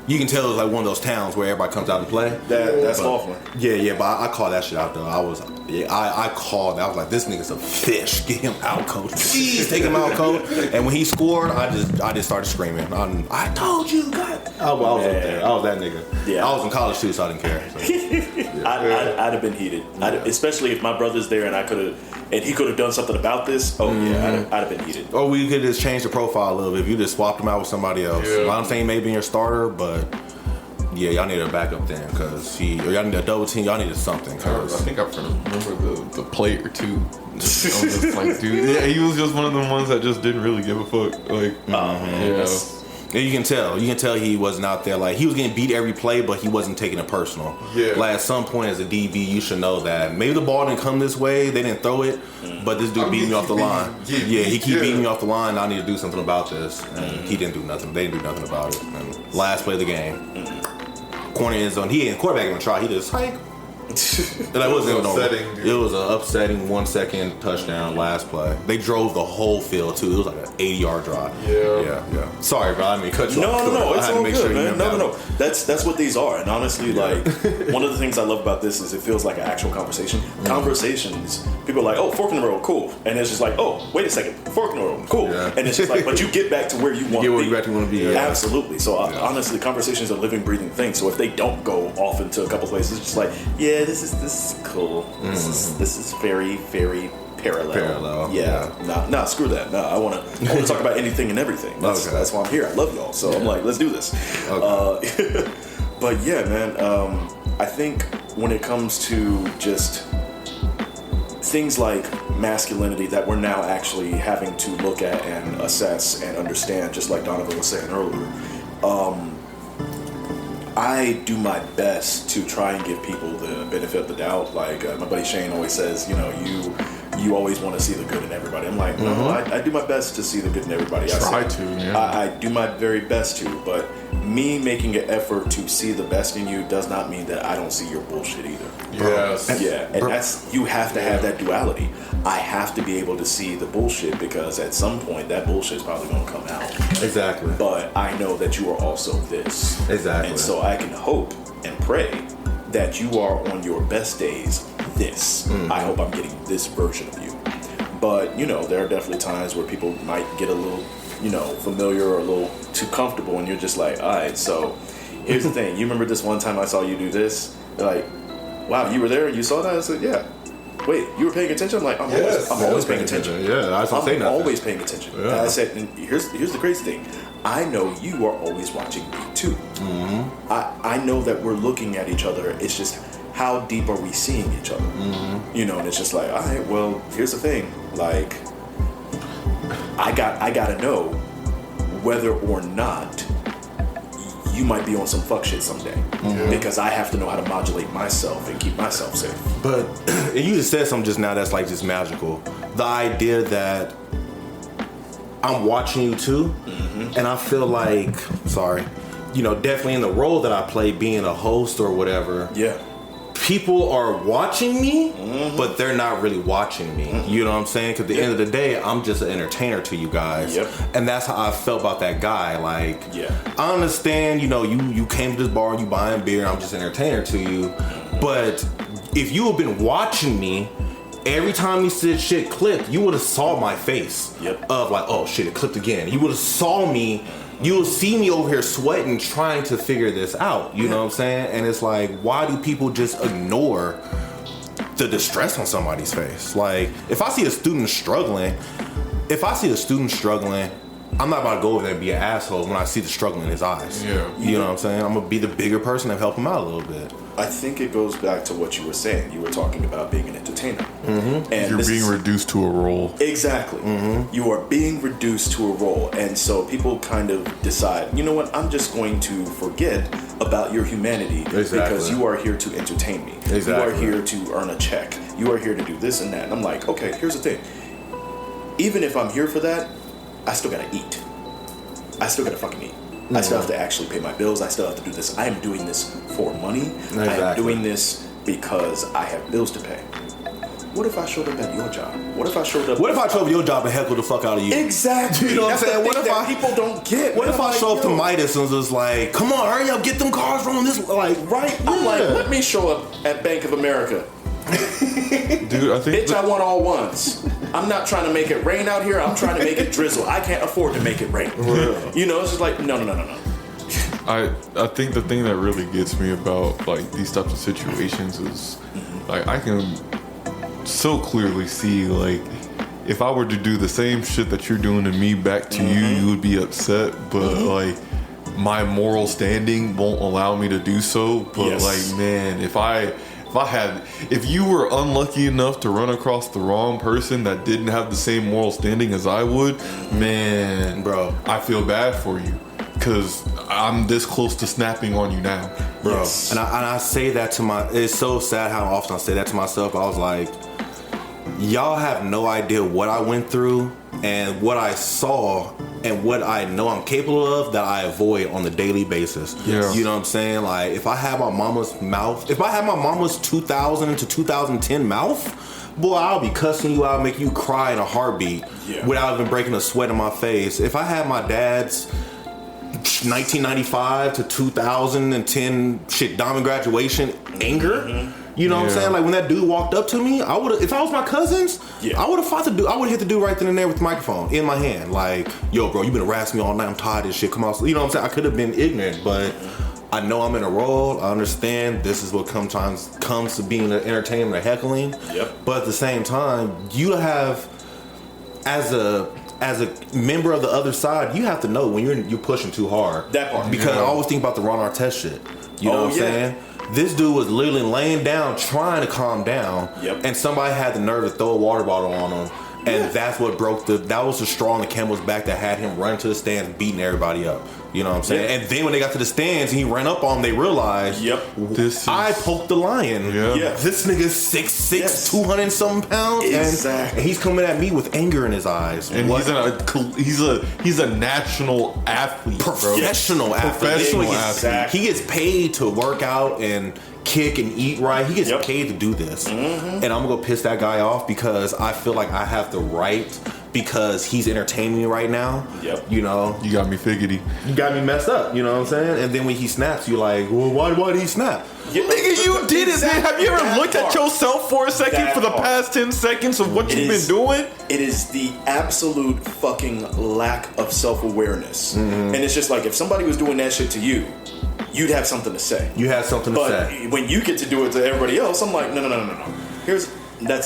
You can tell it was like one of those towns where everybody comes out and play. That's Laughlin. Yeah, but I called that shit out though. I called. I was like, this nigga's a fish. Get him out, coach. Please take him out, coach. And when he scored, I just started screaming. I told you, God. I was up there. I was that nigga. Yeah. I was in college too, so I didn't care. So. I'd have been heated. Especially if my brother's there and he could have done something about this. Oh yeah, I'd have been heated. Or we could just change the profile a little bit. If you just swapped him out with somebody else. Yeah. I'm saying maybe in your starter, but yeah, y'all need a backup then, or y'all need a double team. Y'all needed something. I Cause think I remember the player too. I was just like, dude, yeah, he was just one of the ones that just didn't really give a fuck. Like, yeah, you can tell he wasn't out there. Like, he was getting beat every play, but he wasn't taking it personal. Yeah. Like, at some point as a DB, you should know that maybe the ball didn't come this way, they didn't throw it, but this dude beat me off the line. He keep beating me off the line. I need to do something about this, and he didn't do nothing. They didn't do nothing about it. And last play of the game. corner end zone. He ain't quarterback even try. He just hike. That wasn't upsetting. It was an upsetting 1 second touchdown last play. They drove the whole field too. It was like an 80-yard drive. Yeah. Sorry, bro. I mean, cut you off. No, it's all good, man. No. That. That's what these are. And honestly, like one of the things I love about this is it feels like an actual conversation. Conversations, people are like, oh, fork in the road, cool. And it's just like, oh, wait a second, fork in the road, cool. Yeah. And it's just like, but you get back to where you want to be. Back to where you want to be. Yeah. Absolutely. So honestly, conversations are living, breathing things. So if they don't go off into a couple places, it's just like, yeah, this is cool. This is very, very parallel. Yeah. Nah, screw that. Nah, I want to talk about anything and everything. That's why I'm here. I love y'all. So I'm like, let's do this. Okay. But yeah, man, I think when it comes to just things like masculinity that we're now actually having to look at and assess and understand, just like Donovan was saying earlier, I do my best to try and give people the benefit of the doubt. Like my buddy Shane always says, you always want to see the good in everybody. I'm like, no, I do my best to see the good in everybody. I do my very best to, but me making an effort to see the best in you does not mean that I don't see your bullshit either. Yes. And that's, you have to have that duality. I have to be able to see the bullshit because at some point that bullshit is probably going to come out. Exactly. But I know that you are also this. Exactly. And so I can hope and pray that you are on your best days this. I hope I'm getting this version of you. But, there are definitely times where people might get a little, familiar or a little too comfortable and you're just like, all right, so here's the thing. You remember this one time I saw you do this? They're like, wow, you were there and you saw that? I said, yeah. Wait, you were paying attention? I'm like, I'm always paying attention. Yeah, I was saying I'm that. always paying attention. Yeah. And I said, and here's the crazy thing. I know you are always watching me too. I know that we're looking at each other. It's just how deep are we seeing each other? And it's just like, all right, well, here's the thing. Like, I gotta know whether or not you might be on some fuck shit someday. Because I have to know how to modulate myself and keep myself safe. But and you just said something just now that's like just magical. The idea that I'm watching you too, and I feel like, definitely in the role that I play, being a host or whatever. Yeah. People are watching me, but they're not really watching me. You know what I'm saying? Because at the end of the day, I'm just an entertainer to you guys. Yep. And that's how I felt about that guy. Like, yeah. I understand, you came to this bar and you buying beer, I'm just an entertainer to you. But if you have been watching me, every time you said shit clipped, you would have saw my face. Yep. Of like, oh shit, it clipped again. You would have saw me. You'll see me over here sweating, trying to figure this out. You know what I'm saying? And it's like, why do people just ignore the distress on somebody's face? Like, if I see a student struggling, I'm not about to go over there and be an asshole when I see the struggle in his eyes. Yeah. You know what I'm saying? I'm going to be the bigger person and help him out a little bit. I think it goes back to what you were saying. You were talking about being an entertainer. And You're being reduced to a role. Exactly. You are being reduced to a role. And so people kind of decide, you know what, I'm just going to forget about your humanity because you are here to entertain me. Exactly. You are here to earn a check. You are here to do this and that. And I'm like, okay, here's the thing. Even if I'm here for that, I still gotta eat. I still gotta fucking eat. I still have to actually pay my bills. I still have to do this. I am doing this for money. Exactly. I am doing this because I have bills to pay. What if I showed up at your job? What if I showed up at your job and heckle the fuck out of you? Exactly. You know what I'm That's saying? the What thing if that people don't get? What if I show up to yo, Midas and was like, come on, hurry up, get them cars rolling this, like, right? I'm like, let me show up at Bank of America. Dude, I think Bitch, I want all ones. I'm not trying to make it rain out here. I'm trying to make it drizzle. I can't afford to make it rain. You know, it's just like, no. I think the thing that really gets me about like these types of situations is like I can so clearly see like if I were to do the same shit that you're doing to me back to you, you would be upset. But like my moral standing won't allow me to do so. But like, man, if you were unlucky enough to run across the wrong person that didn't have the same moral standing as I would, man, bro, I feel bad for you. Because I'm this close to snapping on you now, bro. Yes. And I say that to it's so sad how often I say that to myself. I was like, y'all have no idea what I went through and what I saw and what I know I'm capable of that I avoid on the daily basis. Yeah. You know what I'm saying? Like, if I have my mama's mouth, if I have my mama's 2000 to 2010 mouth, boy, I'll be cussing you out, making you cry in a heartbeat without even breaking a sweat in my face. If I had my dad's 1995 to 2010 diamond graduation anger, you know what I'm saying? Like, when that dude walked up to me, I would, if I was my cousins, I would have fought the dude. I would have hit the dude right then and there with the microphone in my hand. Like, yo, bro, you been harassing me all night. I'm tired of this shit. Come on. You know what I'm saying? I could have been ignorant, but I know I'm in a role. I understand this is what sometimes comes to being an entertainment or heckling. But at the same time, you have, as a member of the other side, you have to know when you're pushing too hard. That part. Because I always think about the Ron Artest shit. You know what I'm saying? This dude was literally laying down, trying to calm down, and somebody had the nerve to throw a water bottle on him. And that's what that was the straw on the camel's back that had him run to the stands, beating everybody up. You know what I'm saying? And then when they got to the stands and he ran up on them, they realized, I poked the lion. This nigga's 6'6", 200 and something pounds, and he's coming at me with anger in his eyes. And he's a national athlete, professional athlete. He gets paid to work out and kick and eat right. He gets paid to do this, and I'm gonna piss that guy off because I feel like I have the right. Because he's entertaining me right now. You know, you got me figgity. You got me messed up. You know what I'm saying? And then when he snaps, you're like, well, why did he snap? Nigga, you did it, man. Have you ever looked at yourself for a second for the past 10 seconds of what you've been doing? It is the absolute fucking lack of self-awareness. And it's just like, if somebody was doing that shit to you, you'd have something to say. You have something to say. But when you get to do it to everybody else, I'm like, no.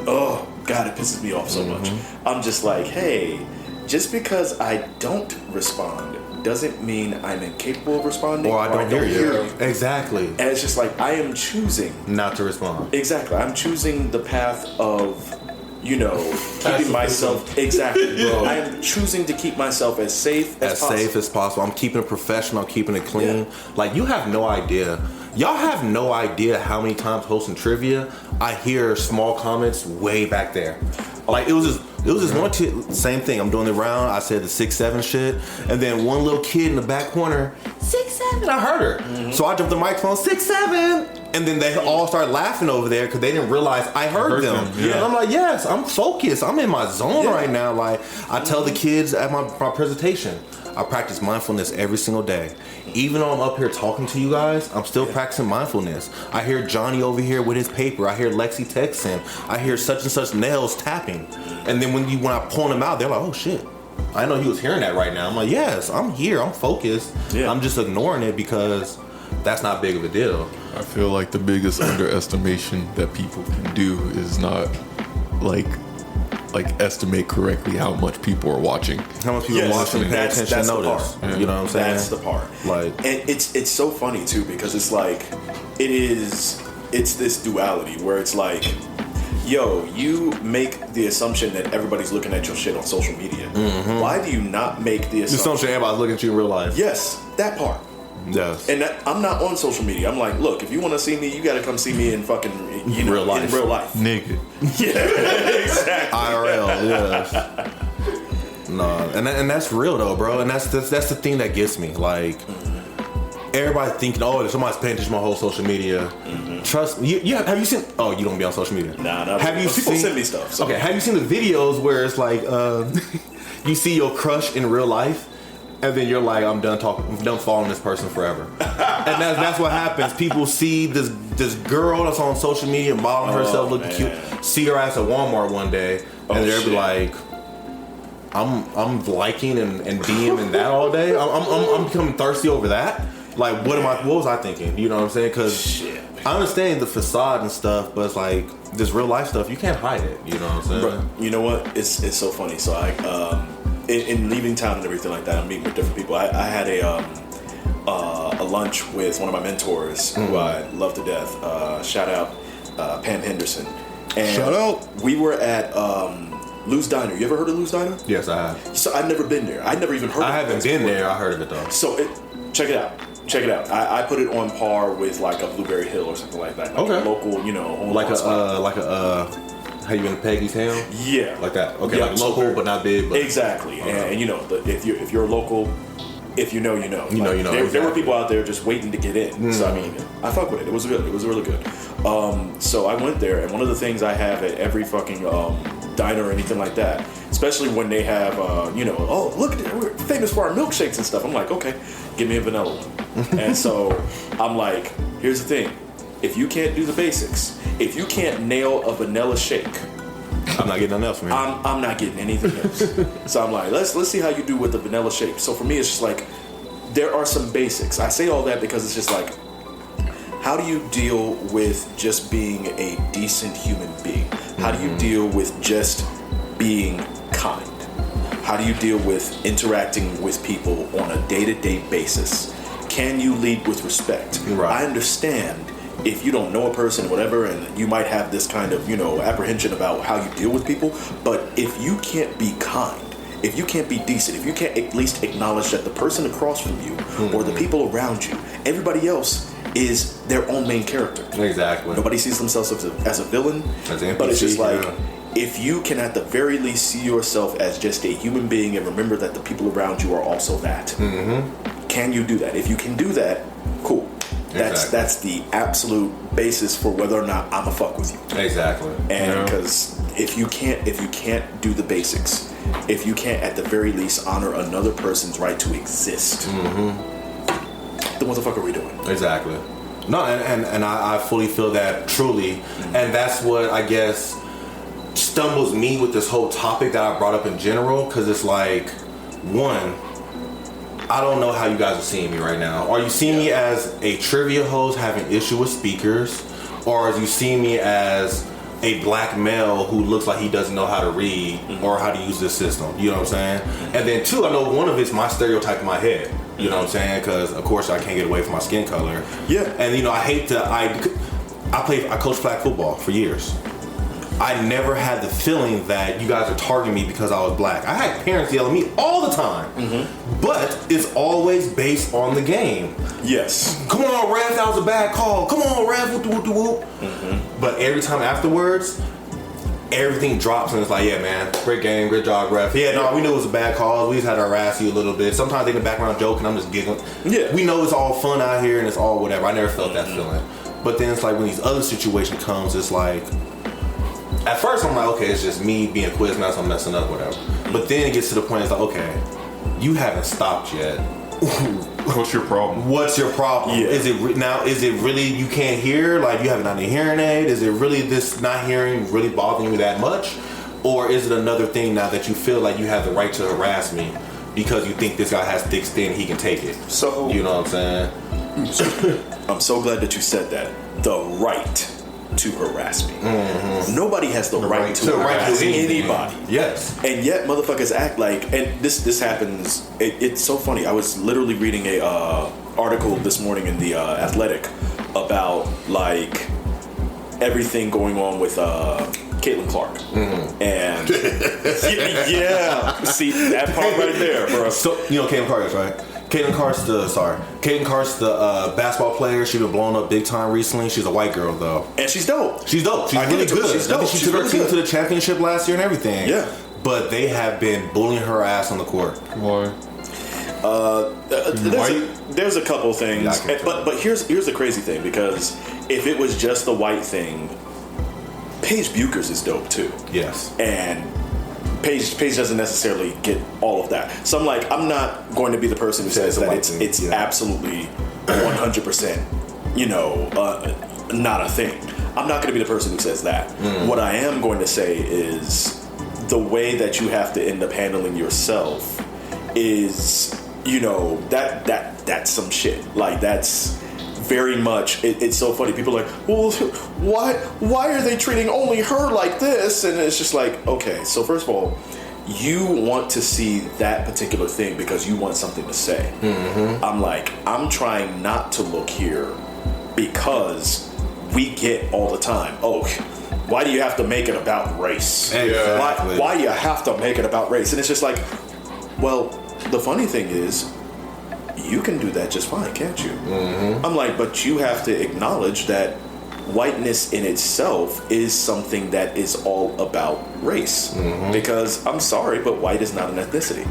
Oh God, it pisses me off so much. I'm just like, hey, just because I don't respond doesn't mean I'm incapable of responding or I don't hear you. Exactly. And it's just like, I am choosing not to respond. Exactly. I'm choosing the path of, keeping myself bro. I am choosing to keep myself as safe as possible. I'm keeping it professional. I'm keeping it clean. Like, you have no idea. Y'all have no idea how many times hosting trivia I hear small comments way back there. Like, it was just one same thing. I'm doing the round. I said the 6'7" shit, and then one little kid in the back corner, 6'7". I heard her, so I jumped the microphone, 6'7", and then they all started laughing over there because they didn't realize I heard them. And I'm like, yes, I'm focused. I'm in my zone right now. Like, I tell the kids at my presentation, I practice mindfulness every single day. Even though I'm up here talking to you guys, I'm still practicing mindfulness. I hear Johnny over here with his paper. I hear Lexi texting. I hear such and such nails tapping. And then when I point them out, they're like, oh shit. I know he was hearing that right now. I'm like, yes, I'm here. I'm focused. I'm just ignoring it because that's not big of a deal. I feel like the biggest underestimation that people can do is not like estimate correctly how much people are watching. How much people are watching and pay attention and notice. You know what I'm saying? That's the part. Like, and it's so funny too, because it's like it's this duality where it's like, yo, you make the assumption that everybody's looking at your shit on social media. Why do you not make the assumption everybody's looking at you in real life? Yes, that part. Yes. And I'm not on social media. I'm like, look, if you want to see me, you got to come see me in fucking real life. In real life. Nigga. Yeah, exactly. IRL, yes. No, and that's real though, bro. And that's the thing that gets me. Like, everybody thinking, oh, somebody's paying attention to my whole social media. Trust me. Have you seen? Oh, you don't be on social media. Nah. Have you people seen? Send me stuff. So. Okay. Have you seen the videos where it's like, you see your crush in real life? And then you're like, I'm done following this person forever. And that's what happens. People see this girl that's on social media modeling herself looking cute, see her ass at Walmart one day, and they'll be like, I'm liking and DMing that all day. I'm becoming thirsty over that. Like, what was I thinking? You know what I'm saying? Because I understand the facade and stuff, but it's like this real life stuff, you can't hide it. You know what I'm saying? Bro, you know what? It's so funny. So in leaving town and everything like that, I'm meeting with different people. I had a lunch with one of my mentors who I love to death. Shout out Pam Henderson. And shout out. We were at Lou's Diner. You ever heard of Lou's Diner? Yes, I have. So I've never been there. I'd never even heard of it. I haven't been there. I heard of it though. So check it out. I put it on par with like a Blueberry Hill or something like that. Like okay. A local, how you in Peggy's Ham? Yeah, Like that. Okay, Yeah, like so local but not big. But exactly. And you know, if you're a local, if you know, you know. You know, you know. There were Exactly. people out there just waiting to get in. So I mean, I fuck with it. It was good. It was really good. So I went there, and one of the things I have at every fucking diner or anything like that, especially when they have, you know, oh look, we're famous for our milkshakes and stuff. I'm like, okay, give me a vanilla one. And so I'm like, here's the thing: if you can't do the basics, if you can't nail a vanilla shake, I'm not getting nothing else from you. I'm not getting anything else. So I'm like, let's see how you do with the vanilla shake. So for me, it's just like there are some basics. I say all that because it's just like, how do you deal with just being a decent human being? How do you deal with just being kind? How do you deal with interacting with people on a day-to-day basis? Can you lead with respect? Right. I understand if you don't know a person, whatever, and you might have this kind of, you know, apprehension about how you deal with people, but if you can't be kind, if you can't be decent, if you can't at least acknowledge that the person across from you or the people around you, everybody else is their own main character. Exactly. Nobody sees themselves as a villain, As an but it's just NPC, like, yeah. if you can at the very least see yourself as just a human being and remember that the people around you are also that, can you do that? If you can do that, cool. That's the absolute basis for whether or not I'ma fuck with you. Exactly. And because if you can't do the basics, if you can't at the very least honor another person's right to exist, then what the fuck are we doing? Exactly. No, and I fully feel that truly, and that's what I guess stumbles me with this whole topic that I brought up in general, because it's like, one, I don't know how you guys are seeing me right now. Are you seeing me as a trivia host having issue with speakers, or are you seeing me as a black male who looks like he doesn't know how to read or how to use this system? You know what I'm saying? And then two, I know one of it's my stereotype in my head. You know what I'm saying? Because of course I can't get away from my skin color. Yeah. And you know, I coached flag football for years. I never had the feeling that you guys are targeting me because I was black. I had parents yell at me all the time. But it's always based on the game. Yes. Come on, ref, that was a bad call. Come on, ref, whoop, whoop, whoop, whoop. But every time afterwards, everything drops and it's like, yeah, man, great game, great job, ref. Yeah, no, we knew it was a bad call. We just had to harass you a little bit. Sometimes they in the background joking, I'm just giggling. Yeah. We know it's all fun out here and it's all whatever. I never felt that feeling. But then it's like when these other situation comes, it's like, at first I'm like, okay, it's just me being quizmaster, I'm messing up, whatever. But then it gets to the point, it's like, okay, you haven't stopped yet. What's your problem? What's your problem? Yeah. Is it really you can't hear? Like you haven't had a hearing aid? Is it really this not hearing really bothering you that much? Or is it another thing now that you feel like you have the right to harass me because you think this guy has thick skin, he can take it? So You know what I'm saying? I'm so glad that you said that. The right to harass me. Nobody has the right to harass anybody. Yes. And yet motherfuckers act like, and this happens, it's so funny. I was literally reading a article this morning in the Athletic about like everything going on with Caitlin Clark. And yeah, see that part right there, bro. So you know Caitlin Clark is right. Caitlin Clark's the basketball player. She's been blown up big time recently. She's a white girl though. And she's dope. She's dope. She's really good. She's dope. I think she She's took her really team good. to the championship last year and everything. Yeah. But they have been bullying her ass on the court. Why? There's a couple things, Yeah, I can tell. but here's the crazy thing, because if it was just the white thing, Paige Buchers is dope too. Yes. And Paige doesn't necessarily get all of that. So I'm not going to be the person who says that it's absolutely 100%, not a thing. I'm not going to be the person who says that. What I am going to say is the way that you have to end up handling yourself is, that's some shit. Like that's very much, it's so funny. People are like, well, why are they treating only her like this? And it's just like, okay, so first of all, you want to see that particular thing because you want something to say. I'm trying not to look here because we get all the time, oh, why do you have to make it about race? Exactly. Why do you have to make it about race? And it's just like, well, the funny thing is, you can do that just fine, can't you? I'm like, but you have to acknowledge that whiteness in itself is something that is all about race. Because I'm sorry, but white is not an ethnicity.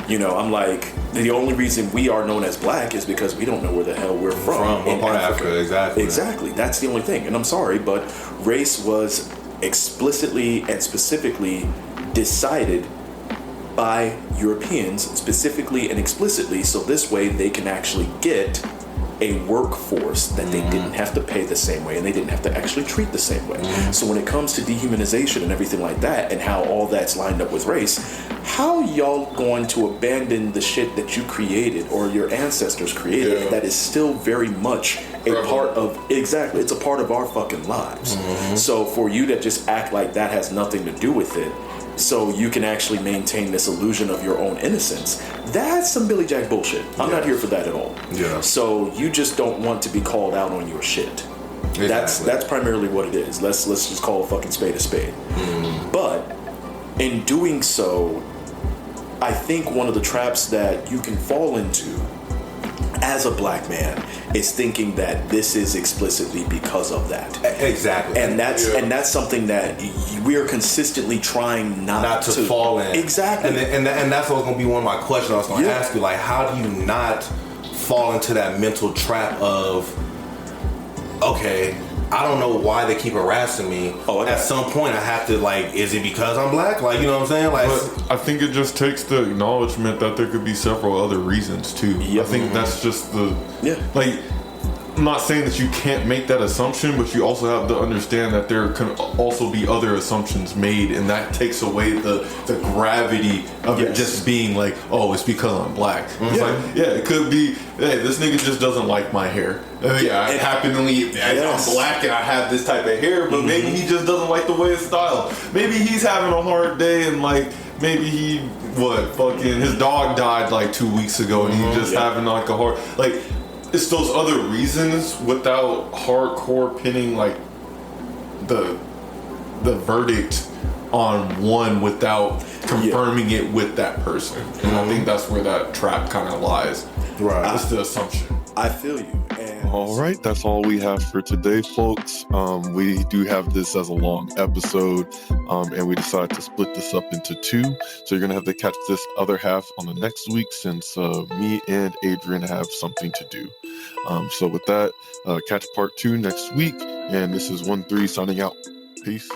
I'm like, the only reason we are known as black is because we don't know where the hell we're from. What part of Africa, exactly. Exactly. That's the only thing. And I'm sorry, but race was explicitly and specifically decided by Europeans, specifically and explicitly, so this way they can actually get a workforce that they didn't have to pay the same way and they didn't have to actually treat the same way. So when it comes to dehumanization and everything like that and how all that's lined up with race, how y'all going to abandon the shit that you created or your ancestors created that is still very much a part of, exactly, it's a part of our fucking lives. So for you to just act like that has nothing to do with it, so you can actually maintain this illusion of your own innocence, that's some Billy Jack bullshit. I'm not here for that at all. So you just don't want to be called out on your shit. That's primarily what it is. Let's just call a fucking spade a spade. But in doing so, I think one of the traps that you can fall into as a black man is thinking that this is explicitly because of that. Exactly. And that's something that we are consistently trying not to fall in. Exactly. And that's what's going to be one of my questions I was going to ask you. Like, how do you not fall into that mental trap of, okay, I don't know why they keep harassing me. At some point, I have to, like, is it because I'm black? Like, you know what I'm saying? Like, but I think it just takes the acknowledgement that there could be several other reasons too. I think that's just like, I'm not saying that you can't make that assumption, but you also have to understand that there can also be other assumptions made, and that takes away the gravity of it just being like, oh, it's because I'm black. It's like, it could be, hey, this nigga just doesn't like my hair. I happen to leave. I'm black and I have this type of hair, but maybe he just doesn't like the way it's styled. Maybe he's having a hard day and like maybe his dog died like 2 weeks ago and he's just having like a hard, like, it's those other reasons without hardcore pinning like the verdict on one without confirming it with that person. And I think that's where that trap kind of lies. Right. It's the assumption. I feel you. All right, that's all we have for today, folks. We do have this as a long episode, and we decided to split this up into two. So you're going to have to catch this other half on the next week since me and Adrian have something to do. So with that, catch part 2 next week. And this is 1-3 signing out. Peace.